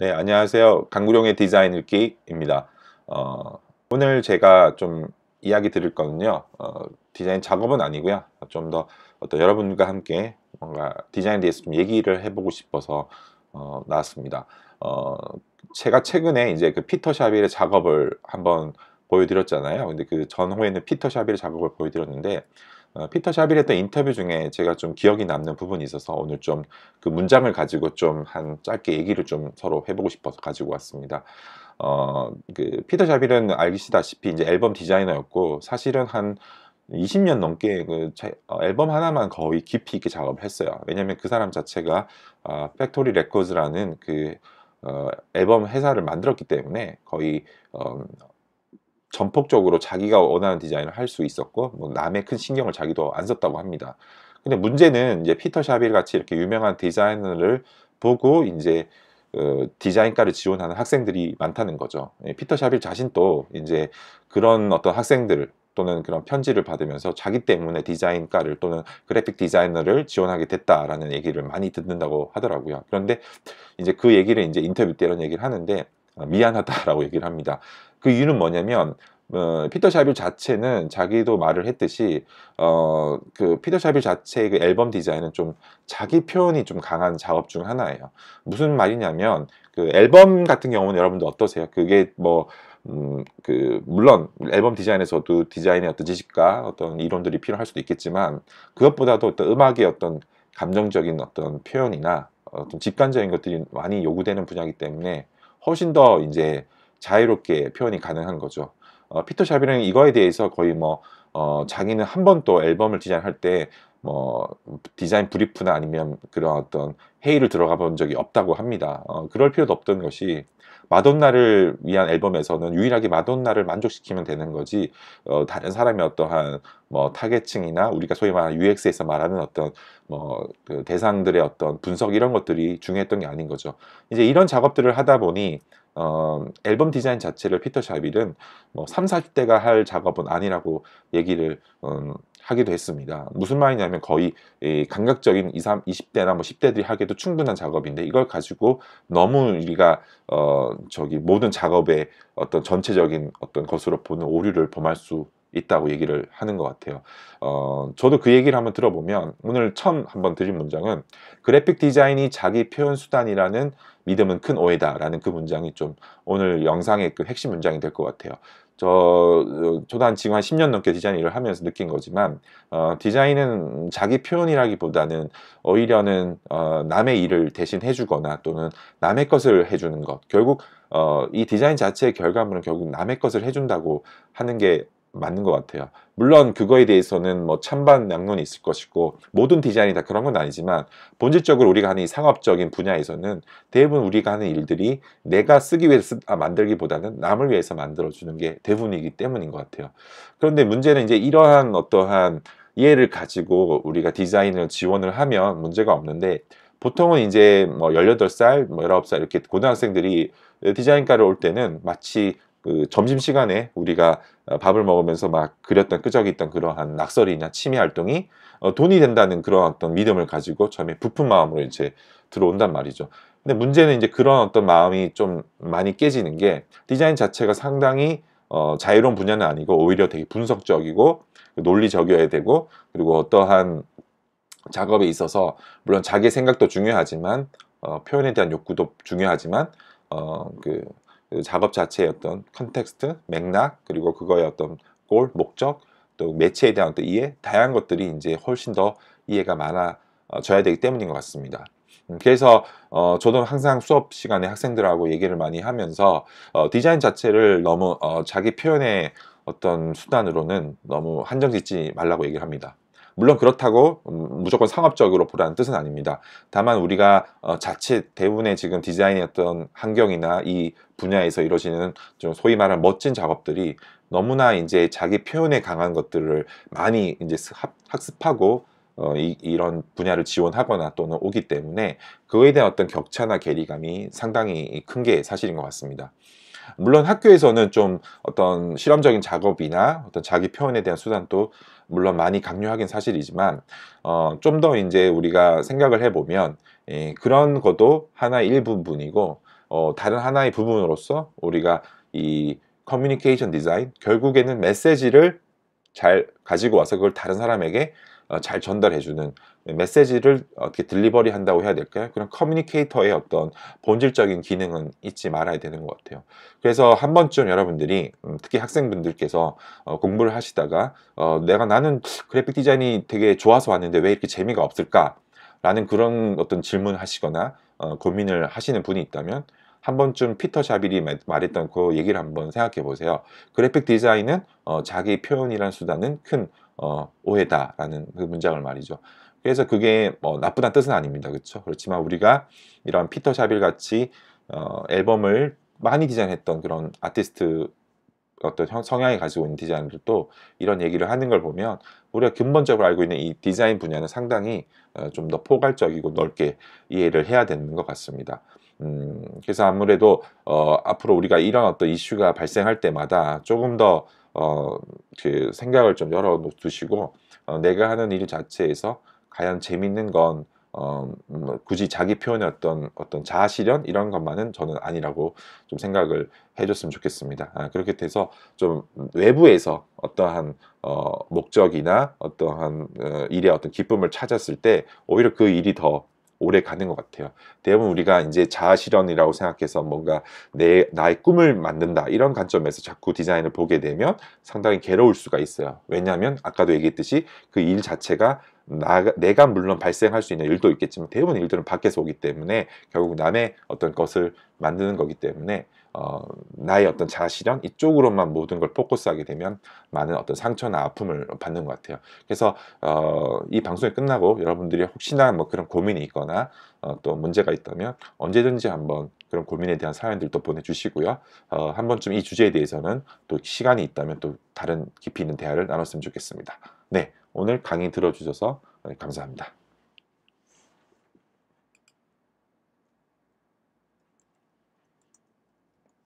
네, 안녕하세요. 강구룡의 디자인 읽기입니다. 오늘 제가 좀 이야기 드릴 거는요, 디자인 작업은 아니고요. 좀 더 어떤 여러분과 함께 뭔가 디자인에 대해서 좀 얘기를 해보고 싶어서 나왔습니다. 어, 제가 최근에 이제 그 피터 샤빌의 작업을 한번 보여드렸잖아요. 근데 그 전후에는 피터 샤빌의 작업을 보여드렸는데, 피터 샤빌 했던 인터뷰 중에 제가 좀 기억이 남는 부분이 있어서 오늘 좀 그 문장을 가지고 좀 한 짧게 얘기를 좀 서로 해보고 싶어서 가지고 왔습니다. 그 피터 샤빌은 알시다시피 이제 앨범 디자이너였고 사실은 한 20년 넘게 앨범 하나만 거의 깊이 있게 작업을 했어요. 왜냐면 그 사람 자체가 팩토리 레코드라는 그 앨범 회사를 만들었기 때문에 거의 어, 전폭적으로 자기가 원하는 디자인을 할 수 있었고 뭐 남의 큰 신경을 자기도 안 썼다고 합니다. 근데 문제는 이제 피터 샤빌 같이 이렇게 유명한 디자이너를 보고 이제 디자인과를 지원하는 학생들이 많다는 거죠. 피터 샤빌 자신도 이제 그런 어떤 학생들 또는 그런 편지를 받으면서 자기 때문에 디자인과를 또는 그래픽 디자이너를 지원하게 됐다라는 얘기를 많이 듣는다고 하더라고요. 그런데 이제 그 얘기를 이제 인터뷰 때 이런 얘기를 하는데 미안하다라고 얘기를 합니다. 그 이유는 뭐냐면 피터 샤빌 자체는 자기도 말을 했듯이 그 피터 샤빌 자체의 그 앨범 디자인은 좀 자기 표현이 좀 강한 작업 중 하나예요. 무슨 말이냐면 그 앨범 같은 경우는 여러분들 어떠세요? 그게 뭐 그 물론 앨범 디자인에서도 디자인의 어떤 지식과 어떤 이론들이 필요할 수도 있겠지만 그것보다도 어떤 음악의 어떤 감정적인 어떤 표현이나 어떤 직관적인 것들이 많이 요구되는 분야이기 때문에 훨씬 더 이제 자유롭게 표현이 가능한 거죠. 피터 샤빌은 이거에 대해서 거의 뭐 자기는 한 번도 앨범을 디자인할 때 뭐 디자인 브리프나 아니면 그런 어떤 회의를 들어가 본 적이 없다고 합니다. 그럴 필요도 없던 것이 마돈나를 위한 앨범에서는 유일하게 마돈나를 만족시키면 되는 거지 다른 사람의 어떠한 뭐 타겟층이나 우리가 소위 말하는 UX에서 말하는 어떤 뭐그 대상들의 어떤 분석 이런 것들이 중요했던 게 아닌 거죠. 이제 이런 작업들을 하다 보니 앨범 디자인 자체를 피터 샤빌은 뭐 3, 40대가 할 작업은 아니라고 얘기를 하기도 했습니다. 무슨 말이냐면 거의 감각적인 20대나 뭐 10대들이 하기도 충분한 작업인데 이걸 가지고 너무 우리가 저기 모든 작업의 어떤 전체적인 어떤 것으로 보는 오류를 범할 수 있다고 얘기를 하는 것 같아요. 저도 그 얘기를 한번 들어보면 오늘 처음 한번 드린 문장은 그래픽 디자인이 자기 표현 수단이라는 믿음은 큰 오해다라는 그 문장이 좀 오늘 영상의 그 핵심 문장이 될 것 같아요. 저도 지금 한 10년 넘게 디자인 일을 하면서 느낀 거지만 디자인은 자기 표현이라기보다는 오히려는 남의 일을 대신 해주거나 또는 남의 것을 해주는 것 결국 이 디자인 자체의 결과물은 결국 남의 것을 해준다고 하는 게 맞는 것 같아요. 물론 그거에 대해서는 뭐 찬반양론이 있을 것이고 모든 디자인이 다 그런 건 아니지만 본질적으로 우리가 하는 이 상업적인 분야에서는 대부분 우리가 하는 일들이 내가 쓰기 위해서 만들기보다는 남을 위해서 만들어주는 게 대부분이기 때문인 것 같아요. 그런데 문제는 이제 이러한 어떠한 이해를 가지고 우리가 디자인을 지원을 하면 문제가 없는데 보통은 이제 뭐 18살, 뭐 19살 이렇게 고등학생들이 디자인과를 올 때는 마치 그 점심시간에 우리가 밥을 먹으면서 막 그렸던 끄적이던 그러한 낙서리나 취미 활동이 돈이 된다는 그런 어떤 믿음을 가지고 처음에 부푼 마음으로 이제 들어온단 말이죠. 근데 문제는 이제 그런 어떤 마음이 좀 많이 깨지는 게 디자인 자체가 상당히 자유로운 분야는 아니고 오히려 되게 분석적이고 논리적이어야 되고 그리고 어떠한 작업에 있어서 물론 자기의 생각도 중요하지만 표현에 대한 욕구도 중요하지만 그 작업 자체의 어떤 컨텍스트, 맥락 그리고 그거의 어떤 골, 목적 또 매체에 대한 어떤 이해 다양한 것들이 이제 훨씬 더 이해가 많아져야 되기 때문인 것 같습니다. 그래서 저도 항상 수업 시간에 학생들하고 얘기를 많이 하면서 디자인 자체를 너무 자기 표현의 어떤 수단으로는 너무 한정 짓지 말라고 얘기를 합니다. 물론 그렇다고 무조건 상업적으로 보라는 뜻은 아닙니다. 다만 우리가 자칫 대부분의 지금 디자인의 어떤 환경이나 이 분야에서 이루어지는 좀 소위 말하는 멋진 작업들이 너무나 이제 자기 표현에 강한 것들을 많이 이제 학습하고 이런 분야를 지원하거나 또는 오기 때문에 그거에 대한 어떤 격차나 괴리감이 상당히 큰 게 사실인 것 같습니다. 물론 학교에서는 좀 어떤 실험적인 작업이나 어떤 자기 표현에 대한 수단도 물론 많이 강요하긴 사실이지만 좀 더 이제 우리가 생각을 해보면 그런 것도 하나의 일부분이고 다른 하나의 부분으로서 우리가 이 커뮤니케이션 디자인, 결국에는 메시지를 잘 가지고 와서 그걸 다른 사람에게 잘 전달해주는, 메시지를 어떻게 딜리버리 한다고 해야 될까요? 그런 커뮤니케이터의 어떤 본질적인 기능은 잊지 말아야 되는 것 같아요. 그래서 한 번쯤 여러분들이 특히 학생분들께서 공부를 하시다가 나는 그래픽 디자인이 되게 좋아서 왔는데 왜 이렇게 재미가 없을까? 라는 그런 어떤 질문을 하시거나 고민을 하시는 분이 있다면 한 번쯤 피터 샤빌이 말했던 그 얘기를 한번 생각해 보세요. 그래픽 디자인은 자기 표현이라는 수단은 큰 오해다라는 그 문장을 말이죠. 그래서 그게 나쁘다는 뜻은 아닙니다. 그렇죠? 그렇지만 우리가 이런 피터 샤빌 같이 앨범을 많이 디자인했던 그런 아티스트 어떤 성향이 가지고 있는 디자이너들도 이런 얘기를 하는 걸 보면 우리가 근본적으로 알고 있는 이 디자인 분야는 상당히 좀 더 포괄적이고 넓게 이해를 해야 되는 것 같습니다. 그래서 아무래도 앞으로 우리가 이런 어떤 이슈가 발생할 때마다 조금 더 그 생각을 좀 열어 두시고 내가 하는 일 자체에서 과연 재밌는 건 굳이 자기 표현의 어떤 자아 실현 이런 것만은 저는 아니라고 좀 생각을 해줬으면 좋겠습니다. 그렇게 돼서 좀 외부에서 어떠한 목적이나 어떠한 일의 어떤 기쁨을 찾았을 때 오히려 그 일이 더 오래 가는 것 같아요. 대부분 우리가 이제 자아 실현이라고 생각해서 뭔가 나의 꿈을 만든다 이런 관점에서 자꾸 디자인을 보게 되면 상당히 괴로울 수가 있어요. 왜냐하면 아까도 얘기했듯이 그 일 자체가 내가 물론 발생할 수 있는 일도 있겠지만 대부분 일들은 밖에서 오기 때문에 결국 남의 어떤 것을 만드는 거기 때문에 나의 어떤 자아 실현 이쪽으로만 모든 걸 포커스하게 되면 많은 어떤 상처나 아픔을 받는 것 같아요. 그래서 이 방송이 끝나고 여러분들이 혹시나 뭐 그런 고민이 있거나 또 문제가 있다면 언제든지 한번 그런 고민에 대한 사연들도 보내주시고요. 한 번쯤 이 주제에 대해서는 또 시간이 있다면 또 다른 깊이 있는 대화를 나눴으면 좋겠습니다. 네, 오늘 강의 들어주셔서 감사합니다.